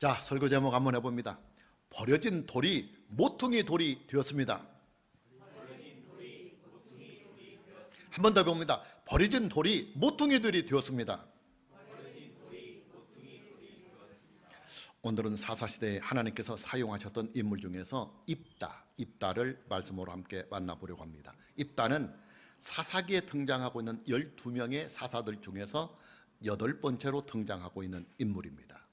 자, 설교 제목 한번 해봅니다. 버려진 돌이 모퉁이 돌이 되었습니다. 한 번 더 봅니다. 버려진 돌이 모퉁이들이 되었습니다. 오늘은 사사시대에 하나님께서 사용하셨던 인물 중에서 입다를 말씀으로 함께 만나보려고 합니다. 입다는 사사기에 등장하고 있는 12명의 사사들 중에서 8번째로 등장하고 있는 인물입니다.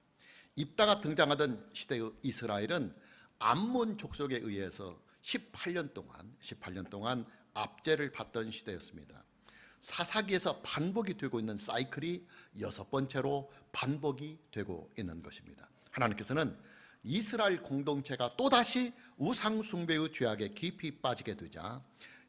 입다가 등장하던 시대의 이스라엘은 암몬 족속에 의해서 18년 동안 압제를 받던 시대였습니다. 사사기에서 반복이 되고 있는 사이클이 6번째로 반복이 되고 있는 것입니다. 하나님께서는 이스라엘 공동체가 또다시 우상 숭배의 죄악에 깊이 빠지게 되자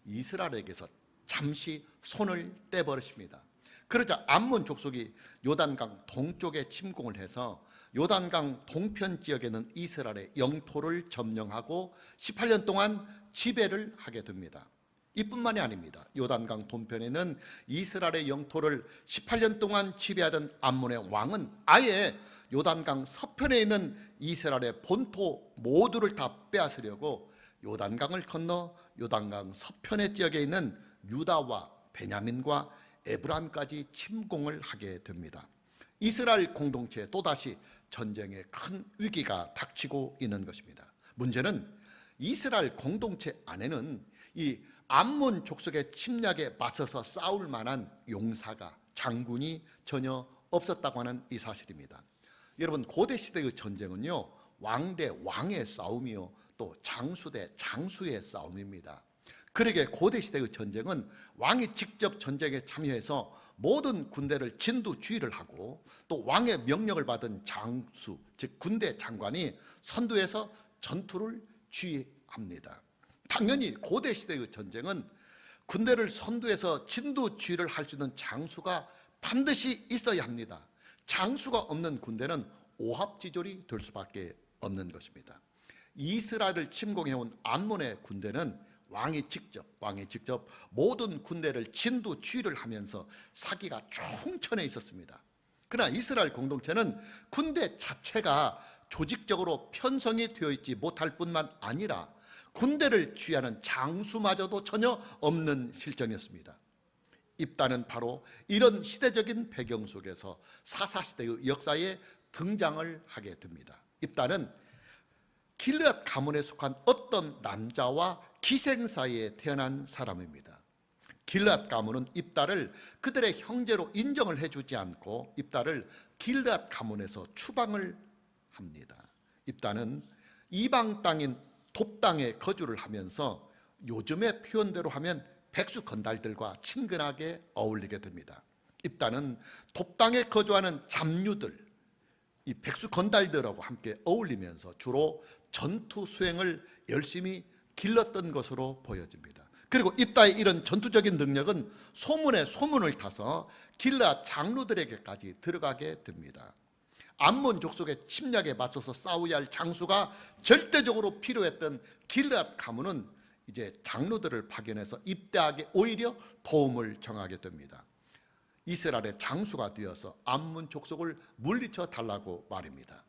이스라엘에게서 잠시 손을 떼버리십니다. 그러자 암몬 족속이 요단강 동쪽에 침공을 해서 요단강 동편 지역에는 이스라엘의 영토를 점령하고 18년 동안 지배를 하게 됩니다. 이뿐만이 아닙니다. 요단강 동편에는 이스라엘의 영토를 18년 동안 지배하던 암몬의 왕은 아예 요단강 서편에 있는 이스라엘의 본토 모두를 다 빼앗으려고 요단강을 건너 요단강 서편의 지역에 있는 유다와 베냐민과 에브라임까지 침공을 하게 됩니다. 이스라엘 공동체에 또다시 전쟁의 큰 위기가 닥치고 있는 것입니다. 문제는 이스라엘 공동체 안에는 이 암몬 족속의 침략에 맞서서 싸울 만한 용사가, 장군이 전혀 없었다고 하는 이 사실입니다. 여러분, 고대 시대의 전쟁은요, 왕 대 왕의 싸움이요, 또 장수 대 장수의 싸움입니다. 그러게 고대 시대의 전쟁은 왕이 직접 전쟁에 참여해서 모든 군대를 진두지휘를 하고 또 왕의 명령을 받은 장수, 즉 군대 장관이 선두에서 전투를 지휘합니다. 당연히 고대 시대의 전쟁은 군대를 선두에서 진두지휘를 할 수 있는 장수가 반드시 있어야 합니다. 장수가 없는 군대는 오합지졸이 될 수밖에 없는 것입니다. 이스라엘을 침공해온 암몬의 군대는 왕이 직접 모든 군대를 진두지휘를 하면서 사기가 충천해 있었습니다. 그러나 이스라엘 공동체는 군대 자체가 조직적으로 편성이 되어 있지 못할 뿐만 아니라 군대를 지휘하는 장수마저도 전혀 없는 실정이었습니다. 입다는 바로 이런 시대적인 배경 속에서 사사시대의 역사에 등장을 하게 됩니다. 입다는 길앗 가문에 속한 어떤 남자와 기생 사이에 태어난 사람입니다. 길앗 가문은 입다를 그들의 형제로 인정을 해주지 않고 입다를 길앗 가문에서 추방을 합니다. 입다는 이방 땅인 돕 땅에 거주를 하면서 요즘의 표현대로 하면 백수 건달들과 친근하게 어울리게 됩니다. 입다는 돕 땅에 거주하는 잡류들, 이 백수 건달들하고 함께 어울리면서 주로 전투 수행을 열심히 길렀던 것으로 보여집니다. 그리고 입다의 이런 전투적인 능력은 소문에 소문을 타서 길앗 장로들에게까지 들어가게 됩니다. 암몬 족속의 침략에 맞서서 싸워야 할 장수가 절대적으로 필요했던 길앗 가문은 이제 장로들을 파견해서 입다에게 오히려 도움을 청하게 됩니다. 이스라엘의 장수가 되어서 암몬 족속을 물리쳐 달라고 말입니다.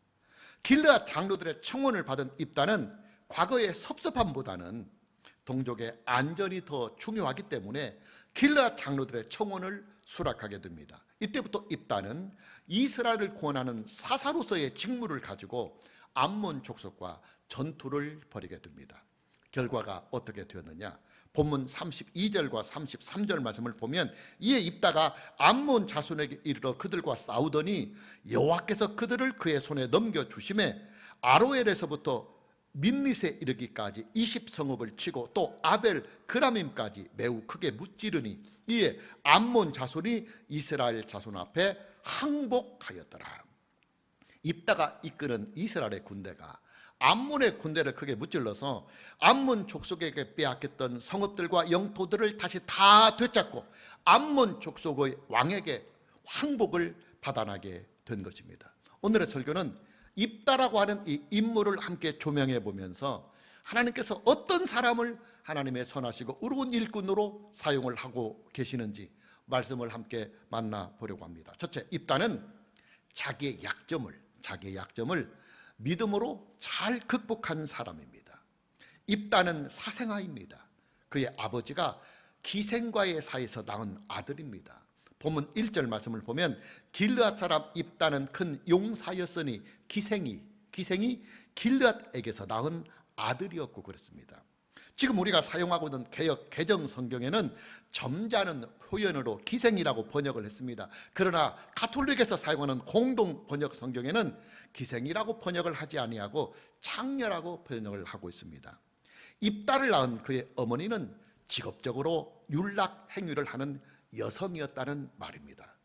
길앗 장로들의 청원을 받은 입다는 과거의 섭섭함보다는 동족의 안전이 더 중요하기 때문에 길앗 장로들의 청원을 수락하게 됩니다. 이때부터 입다는 이스라엘을 구원하는 사사로서의 직무를 가지고 암몬 족속과 전투를 벌이게 됩니다. 결과가 어떻게 되었느냐? 본문 32절과 33절 말씀을 보면 이에 입다가 암몬 자손에게 이르러 그들과 싸우더니 여호와께서 그들을 그의 손에 넘겨주심에 아로엘에서부터 민릿에 이르기까지 20성읍을 치고 또 아벨 그라밈까지 매우 크게 무찌르니 이에 암몬 자손이 이스라엘 자손 앞에 항복하였더라. 입다가 이끄는 이스라엘의 군대가 암몬의 군대를 크게 무찔러서 암몬 족속에게 빼앗겼던 성읍들과 영토들을 다시 다 되찾고 암몬 족속의 왕에게 항복을 받아나게 된 것입니다. 오늘의 설교는 입다라고 하는 이 인물을 함께 조명해 보면서 하나님께서 어떤 사람을 하나님의 선하시고 의로운 일꾼으로 사용을 하고 계시는지 말씀을 함께 만나보려고 합니다. 첫째, 입다는 자기의 약점을 자기의 약점을 믿음으로 잘 극복한 사람입니다. 입다는 사생아입니다. 그의 아버지가 기생과의 사이에서 낳은 아들입니다. 본문 1절 말씀을 보면 길르앗 사람 입다는 큰 용사였으니 기생이 길르앗에게서 낳은 아들이었고 그랬습니다. 지금 우리가 사용하고 있는 개역 개정 성경에는 점잖은 표현으로 기생이라고 번역을 했습니다. 그러나 가톨릭에서 사용하는 공동 번역 성경에는 기생이라고 번역을 하지 아니하고 창녀라고 번역을 하고 있습니다. 입다를 낳은 그의 어머니는 직업적으로 율락 행위를 하는 여성이었다는 말입니다.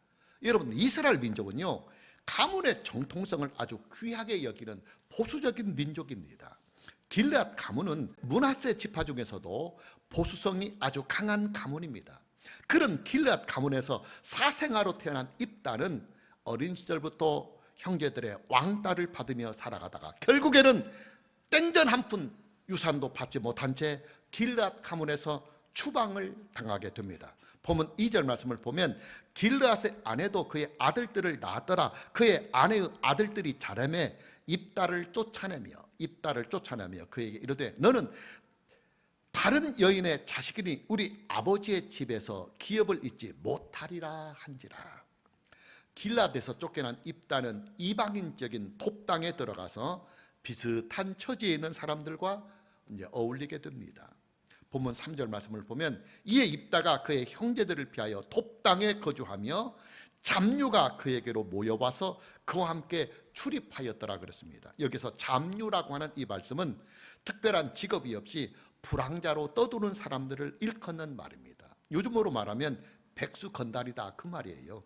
여러분, 이스라엘 민족은요, 가문의 정통성을 아주 귀하게 여기는 보수적인 민족입니다. 길르앗 가문은 므낫세 지파 중에서도 보수성이 아주 강한 가문입니다. 그런 길르앗 가문에서 사생아로 태어난 입다는 어린 시절부터 형제들의 왕따를 받으며 살아가다가 결국에는 땡전 한 푼 유산도 받지 못한 채 길르앗 가문에서 추방을 당하게 됩니다. 본문 2절 말씀을 보면 길르앗의 아내도 그의 아들들을 낳았더라. 그의 아내의 아들들이 자라매 입다를 쫓아내며 그에게 이르되 너는 다른 여인의 자식이니 우리 아버지의 집에서 기업을 잊지 못하리라 한지라. 길르앗에서 쫓겨난 입다는 이방인적인 톱 땅에 들어가서 비슷한 처지에 있는 사람들과 이제 어울리게 됩니다. 본문 3절 말씀을 보면 이에 입다가 그의 형제들을 피하여 톱 땅에 거주하며 잡류가 그에게로 모여와서 그와 함께 출입하였더라 그랬습니다. 여기서 잡류라고 하는 이 말씀은 특별한 직업이 없이 불황자로 떠도는 사람들을 일컫는 말입니다. 요즘으로 말하면 백수 건달이다 그 말이에요.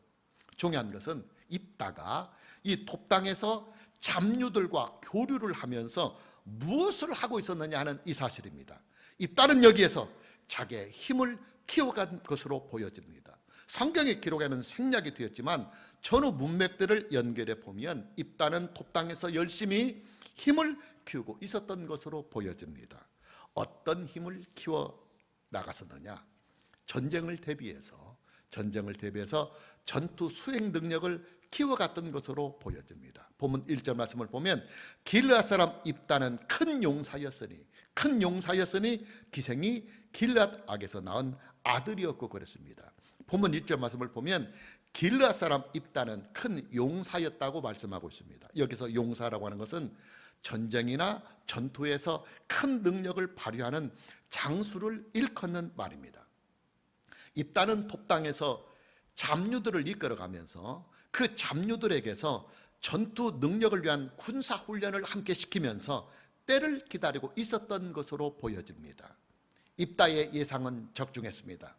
중요한 것은 입다가 이 톱 땅에서 잡류들과 교류를 하면서 무엇을 하고 있었느냐 하는 이 사실입니다. 입다는 여기에서 자기의 힘을 키워간 것으로 보여집니다. 성경의 기록에는 생략이 되었지만 전후 문맥들을 연결해 보면 입다는 톱 땅에서 열심히 힘을 키우고 있었던 것으로 보여집니다. 어떤 힘을 키워 나갔었느냐? 전쟁을 대비해서 전투 수행 능력을 키워갔던 것으로 보여집니다. 본문 1절 말씀을 보면 길르앗 사람 입다는 큰 용사였으니 기생이 길르앗에게서 낳은 아들이었고 그랬습니다. 본문 1절 말씀을 보면 길르앗 사람 입다는 큰 용사였다고 말씀하고 있습니다. 여기서 용사라고 하는 것은 전쟁이나 전투에서 큰 능력을 발휘하는 장수를 일컫는 말입니다. 입다는 톱 땅에서 잡류들을 이끌어가면서 그 잡류들에게서 전투 능력을 위한 군사 훈련을 함께 시키면서 때를 기다리고 있었던 것으로 보여집니다. 입다의 예상은 적중했습니다.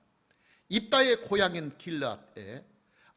입다의 고향인 길르앗에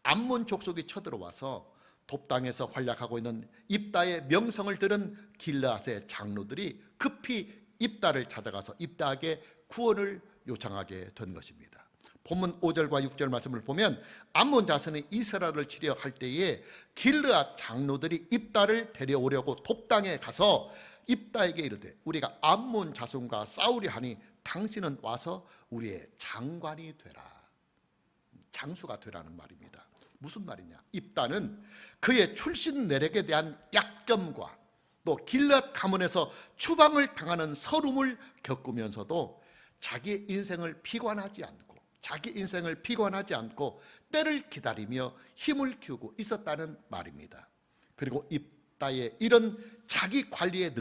암몬 족속이 쳐들어와서 톱 땅에서 활약하고 있는 입다의 명성을 들은 길르앗의 장로들이 급히 입다를 찾아가서 입다에게 구원을 요청하게 된 것입니다. 본문 5절과 6절 말씀을 보면 암몬 자손이 이스라엘을 치려 할 때에 길르앗 장로들이 입다를 데려오려고 톱 땅에 가서 입다에게 이르되 우리가 암몬 자손과 싸우려 하니 당신은 와서 우리의 장관이 되라. 장수가 되라는 말입니다. 무슨 말이냐? 입다는 그의 출신 내력에 대한 약점과 또 길르앗 가문에서 추방을 당하는 서름을 겪으면서도 자기 인생을 피관하지 않고 때를 기다리며 힘을 키우고 있었다는 말입니다. 그리고 입다의 이런 자기 관리의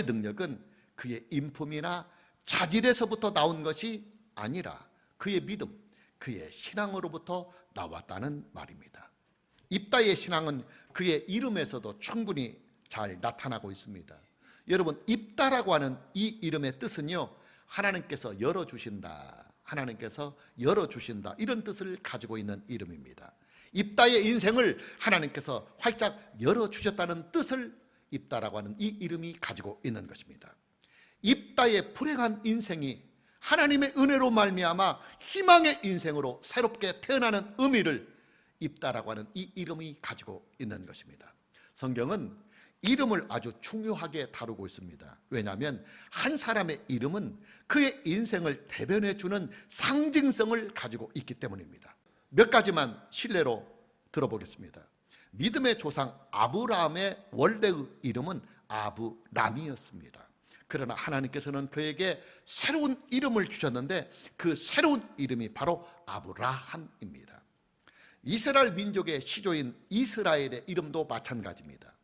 능력은 그의 인품이나 자질에서부터 나온 것이 아니라 그의 믿음, 그의 신앙으로부터 나왔다는 말입니다. 입다의 신앙은 그의 이름에서도 충분히 잘 나타나고 있습니다. 여러분, 입다라고 하는 이 이름의 뜻은요, 하나님께서 열어주신다 이런 뜻을 가지고 있는 이름입니다. 입다의 인생을 하나님께서 활짝 열어주셨다는 뜻을 입다라고 하는 이 이름이 가지고 있는 것입니다. 입다의 불행한 인생이 하나님의 은혜로 말미암아 희망의 인생으로 새롭게 태어나는 의미를 입다라고 하는 이 이름이 가지고 있는 것입니다. 성경은 이름을 아주 중요하게 다루고 있습니다. 왜냐하면 한 사람의 이름은 그의 인생을 대변해 주는 상징성을 가지고 있기 때문입니다. 몇 가지만 실례로 들어보겠습니다. 믿음의 조상 아브라함의 원래의 이름은 아브람이었습니다. 그러나 하나님께서는 그에게 새로운 이름을 주셨는데 그 새로운 이름이 바로 아브라함입니다. 이스라엘 민족의 시조인 이스라엘의 이름도 마찬가지입니다.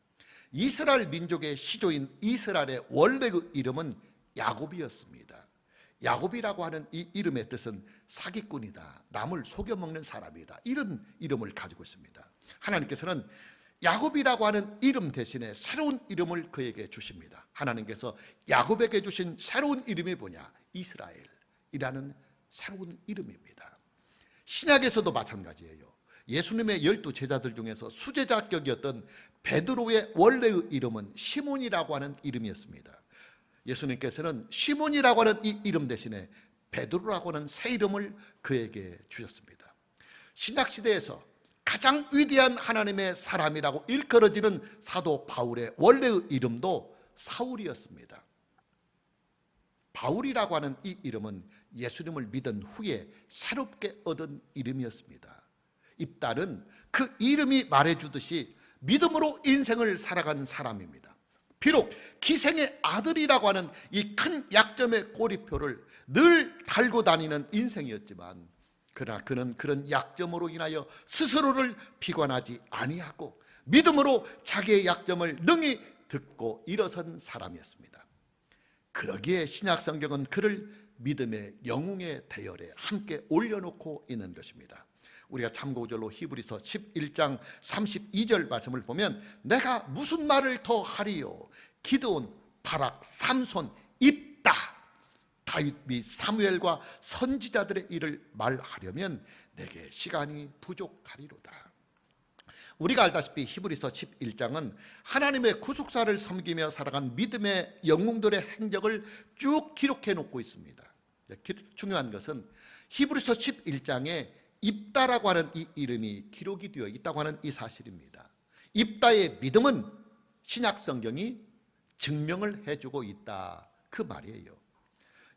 이스라엘 민족의 시조인 이스라엘의 원래의 이름은 야곱이었습니다. 야곱이라고 하는 이 이름의 뜻은 사기꾼이다, 남을 속여먹는 사람이다, 이런 이름을 가지고 있습니다. 하나님께서는 야곱이라고 하는 이름 대신에 새로운 이름을 그에게 주십니다. 하나님께서 야곱에게 주신 새로운 이름이 뭐냐? 이스라엘이라는 새로운 이름입니다. 신약에서도 마찬가지예요. 예수님의 12제자들 중에서 수제자격이었던 베드로의 원래의 이름은 시몬이라고 하는 이름이었습니다. 예수님께서는 시몬이라고 하는 이 이름 대신에 베드로라고 하는 새 이름을 그에게 주셨습니다. 신약시대에서 가장 위대한 하나님의 사람이라고 일컬어지는 사도 바울의 원래의 이름도 사울이었습니다. 바울이라고 하는 이 이름은 예수님을 믿은 후에 새롭게 얻은 이름이었습니다. 입다는 그 이름이 말해주듯이 믿음으로 인생을 살아간 사람입니다. 비록 기생의 아들이라고 하는 이 큰 약점의 꼬리표를 늘 달고 다니는 인생이었지만, 그러나 그는 그런 약점으로 인하여 스스로를 비관하지 아니하고 믿음으로 자기의 약점을 능히 듣고 일어선 사람이었습니다. 그러기에 신약 성경은 그를 믿음의 영웅의 대열에 함께 올려놓고 있는 것입니다. 우리가 참고절로 히브리서 11장 32절 말씀을 보면 내가 무슨 말을 더 하리요? 기드온, 바락, 삼손, 입다, 다윗 및 사무엘과 선지자들의 일을 말하려면 내게 시간이 부족하리로다. 우리가 알다시피 히브리서 11장은 하나님의 구속사를 섬기며 살아간 믿음의 영웅들의 행적을 쭉 기록해 놓고 있습니다. 중요한 것은 히브리서 11장에 입다라고 하는 이 이름이 기록이 되어 있다고 하는 이 사실입니다. 입다의 믿음은 신약 성경이 증명을 해주고 있다, 그 말이에요.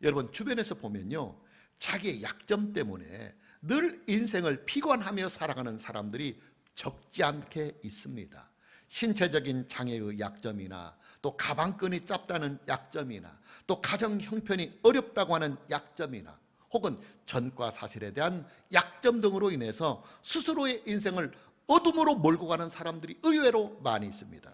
여러분 주변에서 보면요, 자기의 약점 때문에 늘 인생을 피관하며 살아가는 사람들이 적지 않게 있습니다. 신체적인 장애의 약점이나 또 가방끈이 짧다는 약점이나 또 가정 형편이 어렵다고 하는 약점이나 혹은 전과 사실에 대한 약점 등으로 인해서 스스로의 인생을 어둠으로 몰고 가는 사람들이 의외로 많이 있습니다.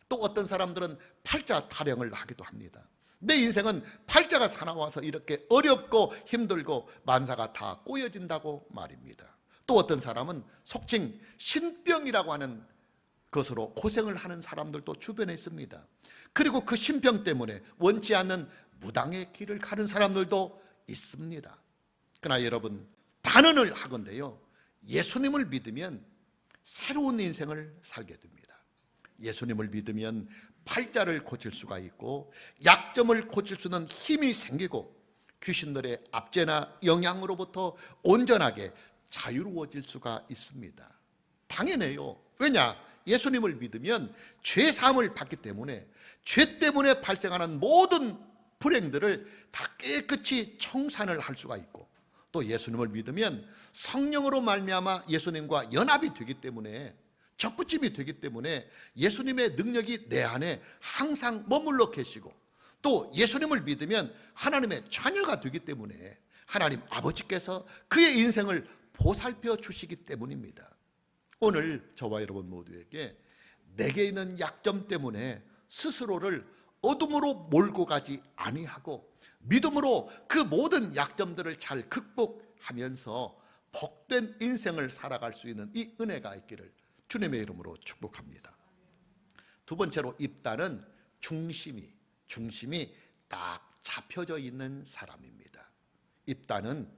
또 어떤 사람들은 팔자 타령을 하기도 합니다. 내 인생은 팔자가 사나워서 이렇게 어렵고 힘들고 만사가 다 꼬여진다고 말입니다. 또 어떤 사람은 속칭 신병이라고 하는 것으로 고생을 하는 사람들도 주변에 있습니다. 그리고 그 신병 때문에 원치 않는 무당의 길을 가는 사람들도 있습니다. 그러나 여러분, 단언을 하건대요, 예수님을 믿으면 새로운 인생을 살게 됩니다. 예수님을 믿으면 팔자를 고칠 수가 있고 약점을 고칠 수 있는 힘이 생기고 귀신들의 압제나 영향으로부터 온전하게 자유로워질 수가 있습니다. 당연해요. 왜냐? 예수님을 믿으면 죄 사함을 받기 때문에 죄 때문에 발생하는 모든 불행들을 다 깨끗이 청산을 할 수가 있고, 또 예수님을 믿으면 성령으로 말미암아 예수님과 연합이 되기 때문에, 접붙임이 되기 때문에 예수님의 능력이 내 안에 항상 머물러 계시고, 또 예수님을 믿으면 하나님의 자녀가 되기 때문에 하나님 아버지께서 그의 인생을 보살펴 주시기 때문입니다. 오늘 저와 여러분 모두에게 내게 있는 약점 때문에 스스로를 어둠으로 몰고 가지 아니하고 믿음으로 그 모든 약점들을 잘 극복하면서 복된 인생을 살아갈 수 있는 이 은혜가 있기를 주님의 이름으로 축복합니다. 두 번째로 입다는 중심이 딱 잡혀져 있는 사람입니다. 입다는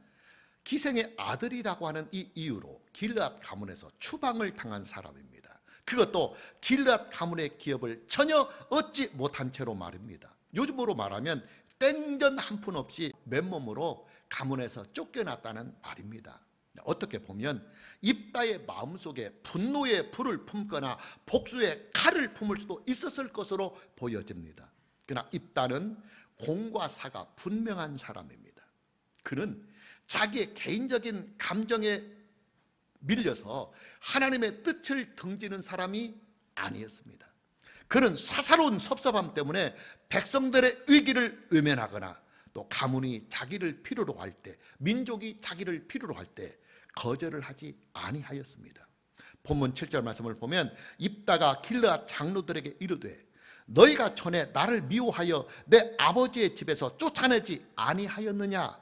기생의 아들이라고 하는 이 이유로 길앗 가문에서 추방을 당한 사람입니다. 그것도 길앗 가문의 기업을 전혀 얻지 못한 채로 말입니다. 요즘으로 말하면 땡전 한 푼 없이 맨몸으로 가문에서 쫓겨났다는 말입니다. 어떻게 보면 입다의 마음속에 분노의 불을 품거나 복수의 칼을 품을 수도 있었을 것으로 보여집니다. 그러나 입다는 공과 사가 분명한 사람입니다. 그는 자기의 개인적인 감정에 밀려서 하나님의 뜻을 등지는 사람이 아니었습니다. 그는 사사로운 섭섭함 때문에 백성들의 위기를 외면하거나 또 가문이 자기를 필요로 할 때, 민족이 자기를 필요로 할 때 거절을 하지 아니하였습니다. 본문 7절 말씀을 보면 입다가 길르앗 장로들에게 이르되 너희가 전에 나를 미워하여 내 아버지의 집에서 쫓아내지 아니하였느냐?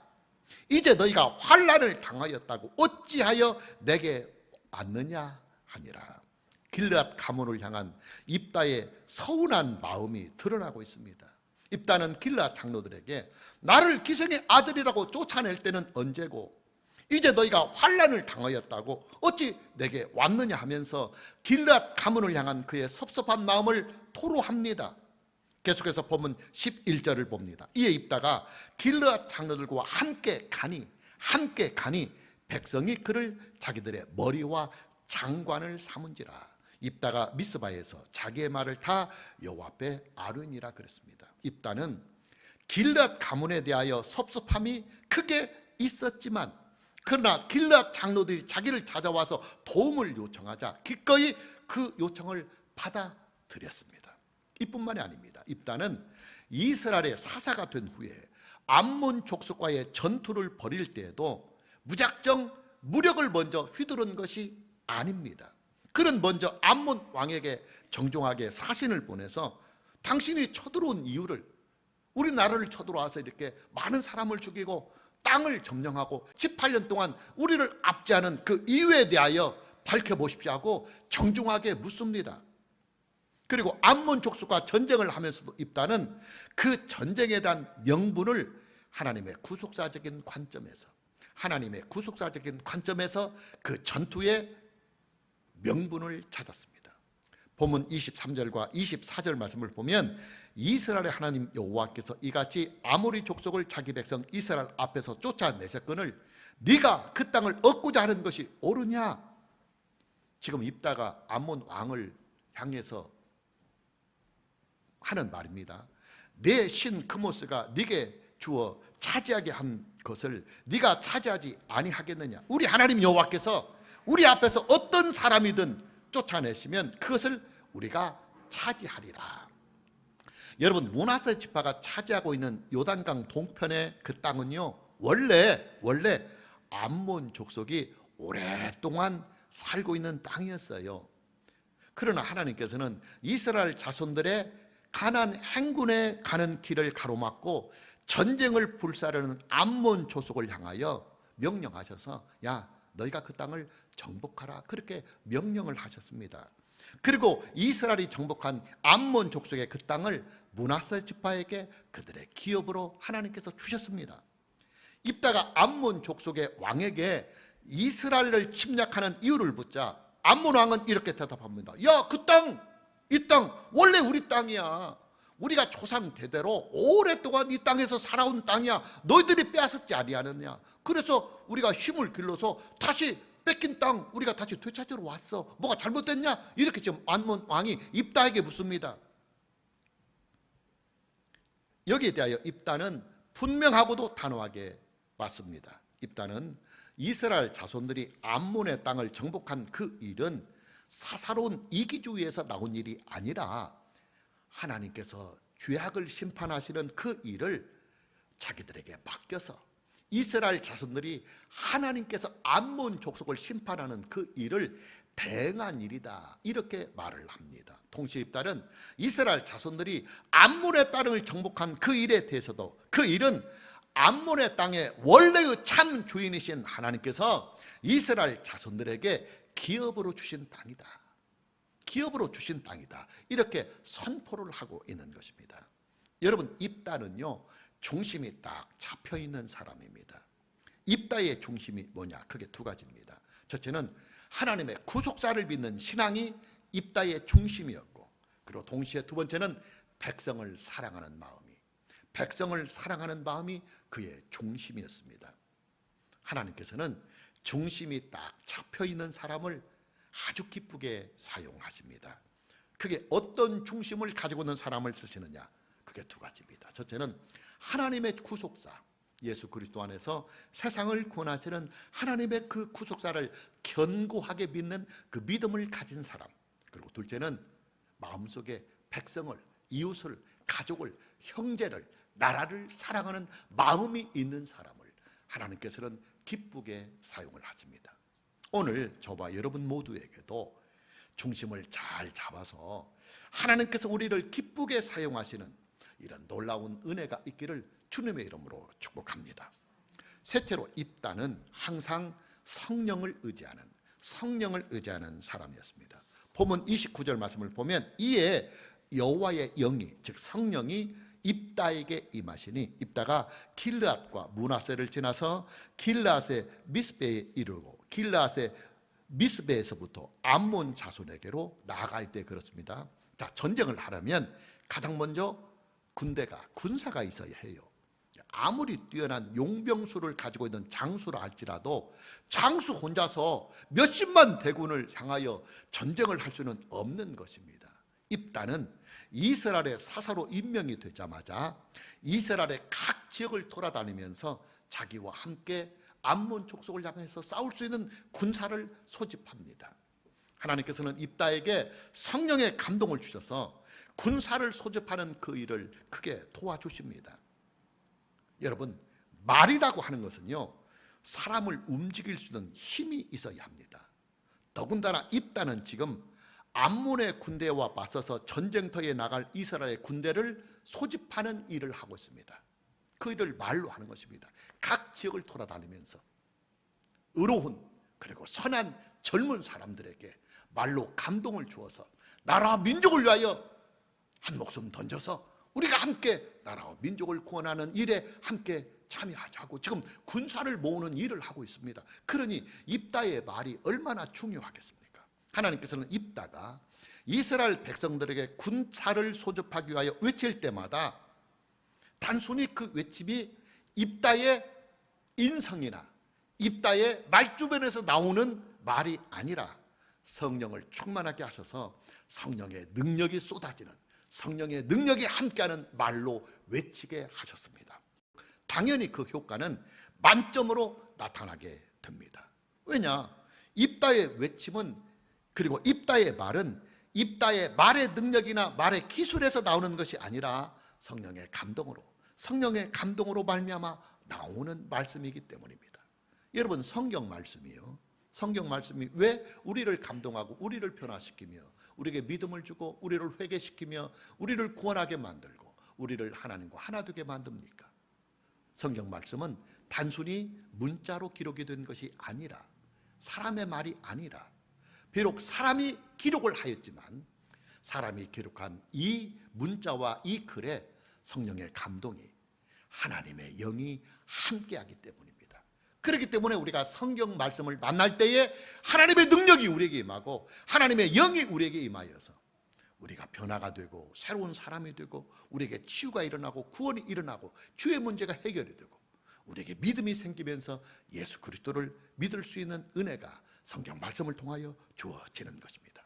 이제 너희가 환난을 당하였다고 어찌하여 내게 왔느냐 하니라. 길르앗 가문을 향한 입다의 서운한 마음이 드러나고 있습니다. 입다는 길르앗 장로들에게 나를 기생의 아들이라고 쫓아낼 때는 언제고 이제 너희가 환난을 당하였다고 어찌 내게 왔느냐 하면서 길르앗 가문을 향한 그의 섭섭한 마음을 토로합니다. 계속해서 본문 11절을 봅니다. 이에 입다가 길르앗 장로들과 함께 가니 백성이 그를 자기들의 머리와 장관을 삼은지라. 입다가 미스바에서 자기의 말을 다 여호와 앞에 아뢰니라 그랬습니다. 입다는 길르앗 가문에 대하여 섭섭함이 크게 있었지만 그러나 길르앗 장로들이 자기를 찾아와서 도움을 요청하자 기꺼이 그 요청을 받아들였습니다. 이뿐만이 아닙니다. 입다는 이스라엘의 사사가 된 후에 암몬 족속과의 전투를 벌일 때에도 무작정 무력을 먼저 휘두른 것이 아닙니다. 그는 먼저 암몬 왕에게 정중하게 사신을 보내서 당신이 쳐들어온 이유를, 우리나라를 쳐들어와서 이렇게 많은 사람을 죽이고 땅을 점령하고 18년 동안 우리를 압제하는 그 이유에 대하여 밝혀보십시오 하고 정중하게 묻습니다. 그리고 암몬 족속과 전쟁을 하면서도 입다는 그 전쟁에 대한 명분을 하나님의 구속사적인 관점에서 그 전투의 명분을 찾았습니다. 본문 23절과 24절 말씀을 보면 이스라엘의 하나님 여호와께서 이같이 아모리 족속을 자기 백성 이스라엘 앞에서 쫓아내셨거늘 네가 그 땅을 얻고자 하는 것이 옳으냐? 지금 입다가 암몬 왕을 향해서 하는 말입니다. 내 신 크모스가 네게 주어 차지하게 한 것을 네가 차지하지 아니하겠느냐? 우리 하나님 여호와께서 우리 앞에서 어떤 사람이든 쫓아내시면 그것을 우리가 차지하리라. 여러분, 므낫세 지파가 차지하고 있는 요단강 동편의 그 땅은요, 원래 암몬 족속이 오랫동안 살고 있는 땅이었어요. 그러나 하나님께서는 이스라엘 자손들의 가나안 행군에 가는 길을 가로막고 전쟁을 불사르는 암몬 족속을 향하여 명령하셔서 야, 너희가 그 땅을 정복하라, 그렇게 명령을 하셨습니다. 그리고 이스라엘이 정복한 암몬 족속의 그 땅을 므낫세 지파에게 그들의 기업으로 하나님께서 주셨습니다. 입다가 암몬 족속의 왕에게 이스라엘을 침략하는 이유를 묻자 암몬 왕은 이렇게 대답합니다. 야, 이 땅 원래 우리 땅이야. 우리가 조상 대대로 오랫동안 이 땅에서 살아온 땅이야. 너희들이 빼앗았지 아니하느냐. 그래서 우리가 힘을 길러서 다시 뺏긴 땅 우리가 다시 되찾으러 왔어. 뭐가 잘못됐냐? 이렇게 지금 암몬 왕이 입다에게 묻습니다. 여기에 대하여 입다는 분명하고도 단호하게 맞습니다. 입다는 이스라엘 자손들이 암몬의 땅을 정복한 그 일은 사사로운 이기주의에서 나온 일이 아니라 하나님께서 죄악을 심판하시는 그 일을 자기들에게 맡겨서 이스라엘 자손들이 하나님께서 암몬 족속을 심판하는 그 일을 대행한 일이다, 이렇게 말을 합니다. 동시에 입다는 이스라엘 자손들이 암몬의 땅을 정복한 그 일에 대해서도 그 일은 암몬의 땅의 원래의 참 주인이신 하나님께서 이스라엘 자손들에게 기업으로 주신 땅이다, 이렇게 선포를 하고 있는 것입니다. 여러분, 입다는요 중심이 딱 잡혀있는 사람입니다. 입다의 중심이 뭐냐? 크게 두 가지입니다. 첫째는 하나님의 구속사를 믿는 신앙이 입다의 중심이었고, 그리고 동시에 두 번째는 백성을 사랑하는 마음이 그의 중심이었습니다. 하나님께서는 중심이 딱 잡혀있는 사람을 아주 기쁘게 사용하십니다. 그게 어떤 중심을 가지고 있는 사람을 쓰시느냐? 그게 두 가지입니다. 첫째는 하나님의 구속사, 예수 그리스도 안에서 세상을 구원하시는 하나님의 그 구속사를 견고하게 믿는 그 믿음을 가진 사람, 그리고 둘째는 마음속에 백성을, 이웃을, 가족을, 형제를, 나라를 사랑하는 마음이 있는 사람을 하나님께서는 기쁘게 사용을 하십니다. 오늘 저와 여러분 모두에게도 중심을 잘 잡아서 하나님께서 우리를 기쁘게 사용하시는 이런 놀라운 은혜가 있기를 주님의 이름으로 축복합니다. 셋째로, 입다는 항상 성령을 의지하는 사람이었습니다. 본문 29절 말씀을 보면 이에 여호와의 영이, 즉 성령이 입다에게 임하시니 입다가 길르앗과 므낫세를 지나서 길르앗의 미스베에 이르고 길르앗의 미스베에서부터 암몬 자손에게로 나아갈 때 그렇습니다. 자, 전쟁을 하려면 가장 먼저 군사가 있어야 해요. 아무리 뛰어난 용병수를 가지고 있는 장수라 할지라도 장수 혼자서 몇십만 대군을 향하여 전쟁을 할 수는 없는 것입니다. 입다는 이스라엘의 사사로 임명이 되자마자 이스라엘의 각 지역을 돌아다니면서 자기와 함께 암몬 족속을 향해서 싸울 수 있는 군사를 소집합니다. 하나님께서는 입다에게 성령의 감동을 주셔서 군사를 소집하는 그 일을 크게 도와주십니다. 여러분, 말이라고 하는 것은요, 사람을 움직일 수 있는 힘이 있어야 합니다. 더군다나 입다는 지금 암몬의 군대와 맞서서 전쟁터에 나갈 이스라엘의 군대를 소집하는 일을 하고 있습니다. 그 일을 말로 하는 것입니다. 각 지역을 돌아다니면서 의로운 그리고 선한 젊은 사람들에게 말로 감동을 주어서 나라와 민족을 위하여 한 목숨 던져서 우리가 함께 나라와 민족을 구원하는 일에 함께 참여하자고 지금 군사를 모으는 일을 하고 있습니다. 그러니 입다의 말이 얼마나 중요하겠습니까? 하나님께서는 입다가 이스라엘 백성들에게 군사를 소집하기 위하여 외칠 때마다 단순히 그 외침이 입다의 인성이나 입다의 말주변에서 나오는 말이 아니라 성령을 충만하게 하셔서 성령의 능력이 쏟아지는, 성령의 능력이 함께하는 말로 외치게 하셨습니다. 당연히 그 효과는 만점으로 나타나게 됩니다. 왜냐? 입다의 외침은, 그리고 입다의 말은 입다의 말의 능력이나 말의 기술에서 나오는 것이 아니라 성령의 감동으로 말미암아 나오는 말씀이기 때문입니다. 여러분, 성경 말씀이요, 성경 말씀이 왜 우리를 감동하고 우리를 변화시키며 우리에게 믿음을 주고 우리를 회개시키며 우리를 구원하게 만들고 우리를 하나님과 하나 되게 만듭니까? 성경 말씀은 단순히 문자로 기록이 된 것이 아니라, 사람의 말이 아니라, 비록 사람이 기록을 하였지만 사람이 기록한 이 문자와 이 글에 성령의 감동이, 하나님의 영이 함께하기 때문입니다. 그렇기 때문에 우리가 성경 말씀을 만날 때에 하나님의 능력이 우리에게 임하고 하나님의 영이 우리에게 임하여서 우리가 변화가 되고 새로운 사람이 되고 우리에게 치유가 일어나고 구원이 일어나고 주의 문제가 해결이 되고 우리에게 믿음이 생기면서 예수 그리스도를 믿을 수 있는 은혜가 성경 말씀을 통하여 주어지는 것입니다.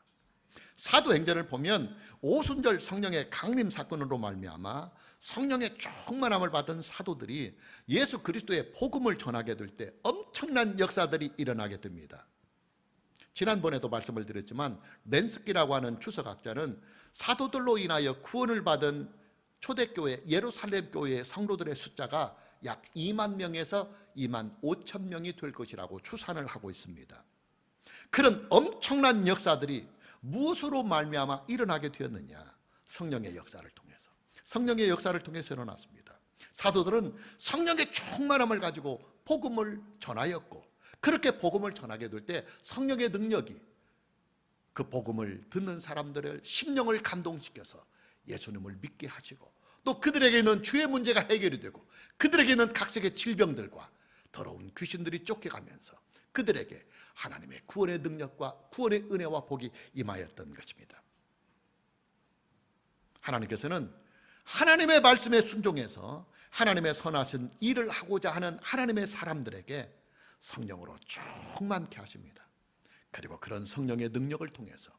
사도행전을 보면 오순절 성령의 강림 사건으로 말미암아 성령의 충만함을 받은 사도들이 예수 그리스도의 복음을 전하게 될 때 엄청난 역사들이 일어나게 됩니다. 지난번에도 말씀을 드렸지만 렌스키라고 하는 주석학자는 사도들로 인하여 구원을 받은 초대교회 예루살렘 교회의 성도들의 숫자가 약 2만 명에서 2만 5천 명이 될 것이라고 추산을 하고 있습니다. 그런 엄청난 역사들이 무엇으로 말미암아 일어나게 되었느냐? 성령의 역사를 통해서, 성령의 역사를 통해서 일어났습니다. 사도들은 성령의 충만함을 가지고 복음을 전하였고, 그렇게 복음을 전하게 될 때 성령의 능력이 그 복음을 듣는 사람들의 심령을 감동시켜서 예수님을 믿게 하시고, 또 그들에게 있는 주의 문제가 해결이 되고 그들에게 있는 각색의 질병들과 더러운 귀신들이 쫓겨가면서 그들에게 하나님의 구원의 능력과 구원의 은혜와 복이 임하였던 것입니다. 하나님께서는 하나님의 말씀에 순종해서 하나님의 선하신 일을 하고자 하는 하나님의 사람들에게 성령으로 충만케 하십니다. 그리고 그런 성령의 능력을 통해서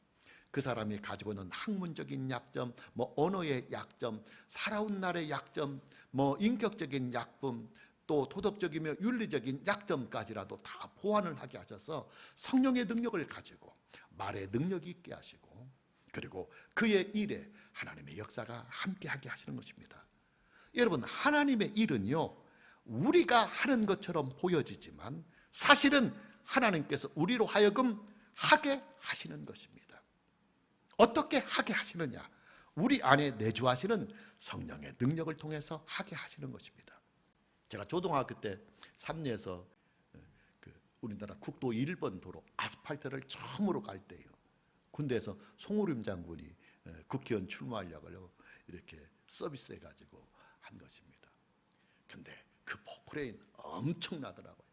그 사람이 가지고 있는 학문적인 약점, 언어의 약점, 살아온 날의 약점, 인격적인 약품, 또 도덕적이며 윤리적인 약점까지라도 다 보완을 하게 하셔서 성령의 능력을 가지고 말의 능력이 있게 하시고, 그리고 그의 일에 하나님의 역사가 함께하게 하시는 것입니다. 여러분, 하나님의 일은요, 우리가 하는 것처럼 보여지지만 사실은 하나님께서 우리로 하여금 하게 하시는 것입니다. 어떻게 하게 하시느냐? 우리 안에 내주하시는 성령의 능력을 통해서 하게 하시는 것입니다. 제가 초등학교 때 삼리에서 우리나라 국도 1번 도로 아스팔트를 처음으로 갈 때요, 군대에서 송우림 장군이 국회의원 출마하려고 이렇게 서비스해가지고 한 것입니다. 근데 그 포크레인 엄청나더라고요.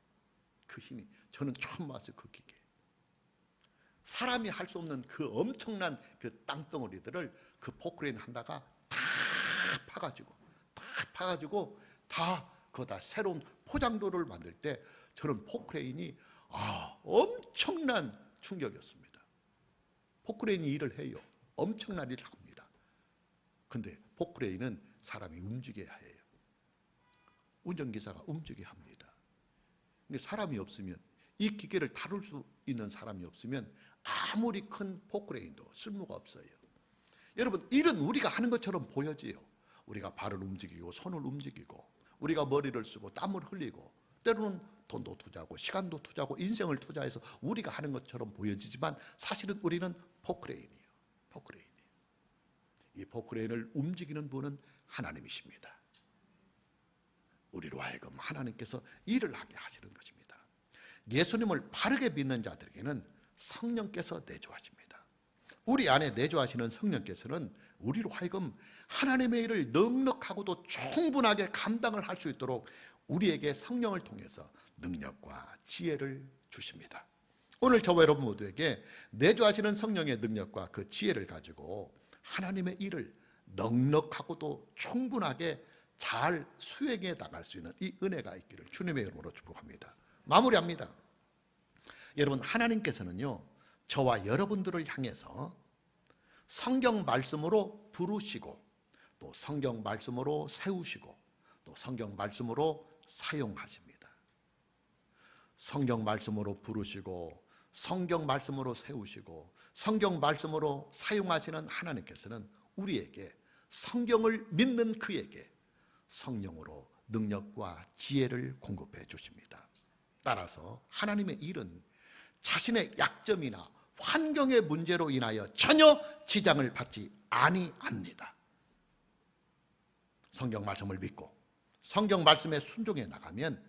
그 힘이. 저는 처음 봤어요. 그 기계. 사람이 할 수 없는 그 엄청난 그 땅덩어리들을 그 포크레인 한다가 다 파가지고 다 거기다 새로운 포장도를 만들 때 저는 포크레인이 엄청난 충격이었습니다. 포크레인이 일을 해요. 엄청난 일을 합니다. 근데 포크레인은 사람이 움직여야 해요. 운전기사가 움직여야 합니다. 근데 사람이 없으면, 이 기계를 다룰 수 있는 사람이 없으면 아무리 큰 포크레인도 쓸모가 없어요. 여러분, 일은 우리가 하는 것처럼 보여져요. 우리가 발을 움직이고 손을 움직이고 우리가 머리를 쓰고 땀을 흘리고 때로는 돈도 투자하고 시간도 투자하고 인생을 투자해서 우리가 하는 것처럼 보여지지만 사실은 우리는 포크레인이에요. 이 포크레인을 움직이는 분은 하나님이십니다. 우리로 하여금 하나님께서 일을 하게 하시는 것입니다. 예수님을 바르게 믿는 자들에게는 성령께서 내주하십니다. 우리 안에 내주하시는 성령께서는 우리로 하여금 하나님의 일을 넉넉하고도 충분하게 감당을 할 수 있도록 우리에게 성령을 통해서 능력과 지혜를 주십니다. 오늘 저와 여러분 모두에게 내주하시는 성령의 능력과 그 지혜를 가지고 하나님의 일을 넉넉하고도 충분하게 잘 수행해 나갈 수 있는 이 은혜가 있기를 주님의 이름으로 축복합니다. 마무리합니다. 여러분, 하나님께서는요, 저와 여러분들을 향해서 성경 말씀으로 부르시고 또 성경 말씀으로 세우시고 또 성경 말씀으로 사용하십니다. 성경 말씀으로 부르시고 성경 말씀으로 세우시고 성경 말씀으로 사용하시는 하나님께서는 우리에게, 성경을 믿는 그에게 성령으로 능력과 지혜를 공급해 주십니다. 따라서 하나님의 일은 자신의 약점이나 환경의 문제로 인하여 전혀 지장을 받지 아니합니다. 성경 말씀을 믿고 성경 말씀에 순종해 나가면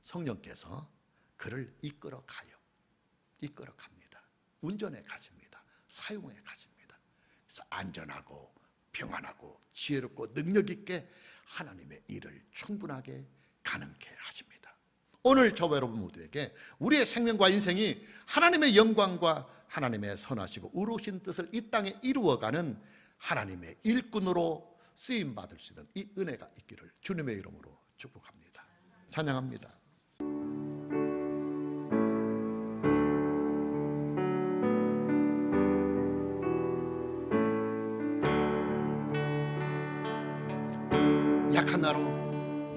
성령께서 그를 이끌어 갑니다. 운전해 가십니다. 사용해 가십니다. 그래서 안전하고 평안하고 지혜롭고 능력 있게 하나님의 일을 충분하게 가능케 하십니다. 오늘 저와 여러분 모두에게 우리의 생명과 인생이 하나님의 영광과 하나님의 선하시고 의로우신 뜻을 이 땅에 이루어가는 하나님의 일꾼으로 쓰임받을 수 있는 이 은혜가 있기를 주님의 이름으로 축복합니다. 찬양합니다.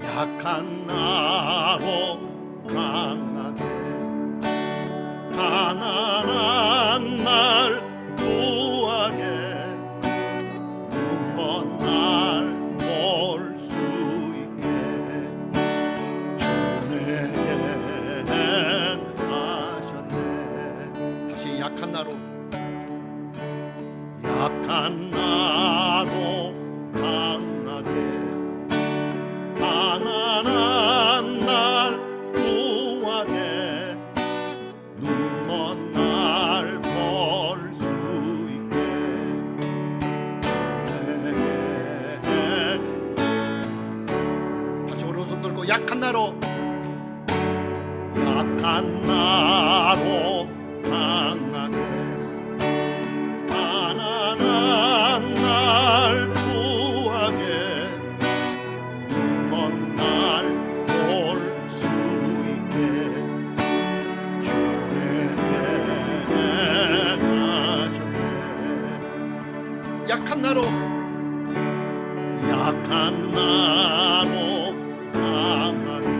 약한 나로 강하게 가난한 날 구하게 눈먼 날 볼 수 있게 주내게 하셨네. 다시 약한 나로 강하게 가난한 날 구하게 눈먼 날 볼 수 있게 다시 오른손 들고 약한 나로 강하게 가난한 날 구하게 눈먼 날 볼 수 있게 주에게 하셨네. 약한 나로 강하게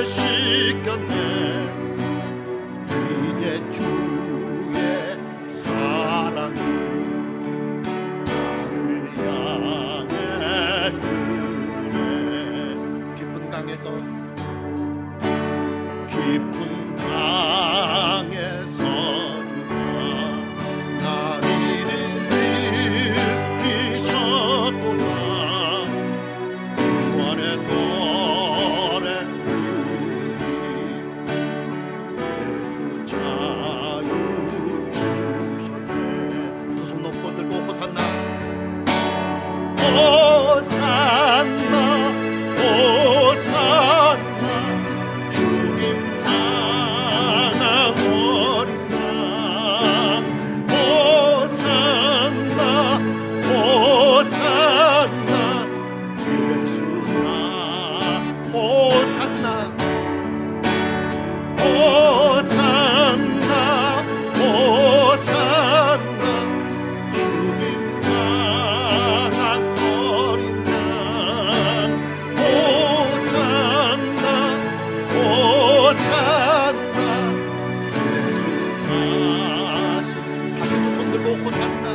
씻겼네. 이제 주의 사랑이 나를 향해 그래. 깊은 강에서 주가 나를 일으키셨도다. 구원의 노래 예수 자유 주셨네. 두 손 높고 들고 호산나 호산나 호산나 주님 당한 어린 양. 호산나 호산나 예수나. 호산나 호산나 호산나 죽임 당한 어린 양. 호산나 호산나 예수 다시 두 손 들고 호산나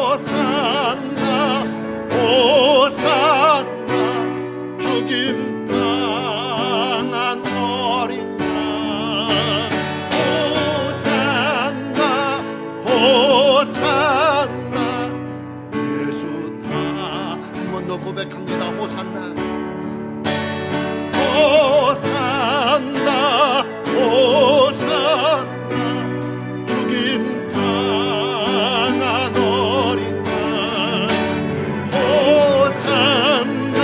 호산나 호산나 죽임 당한 어린 양. 호산나 호산나 예수 다. 한 번 더 고백합니다. 호산나 호산나 호산나 죽임 당한 어린 양. 호산나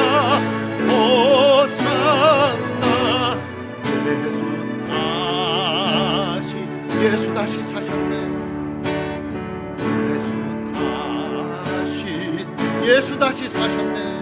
호산나 예수 다시 사셨네. 예수 다시 사셨네.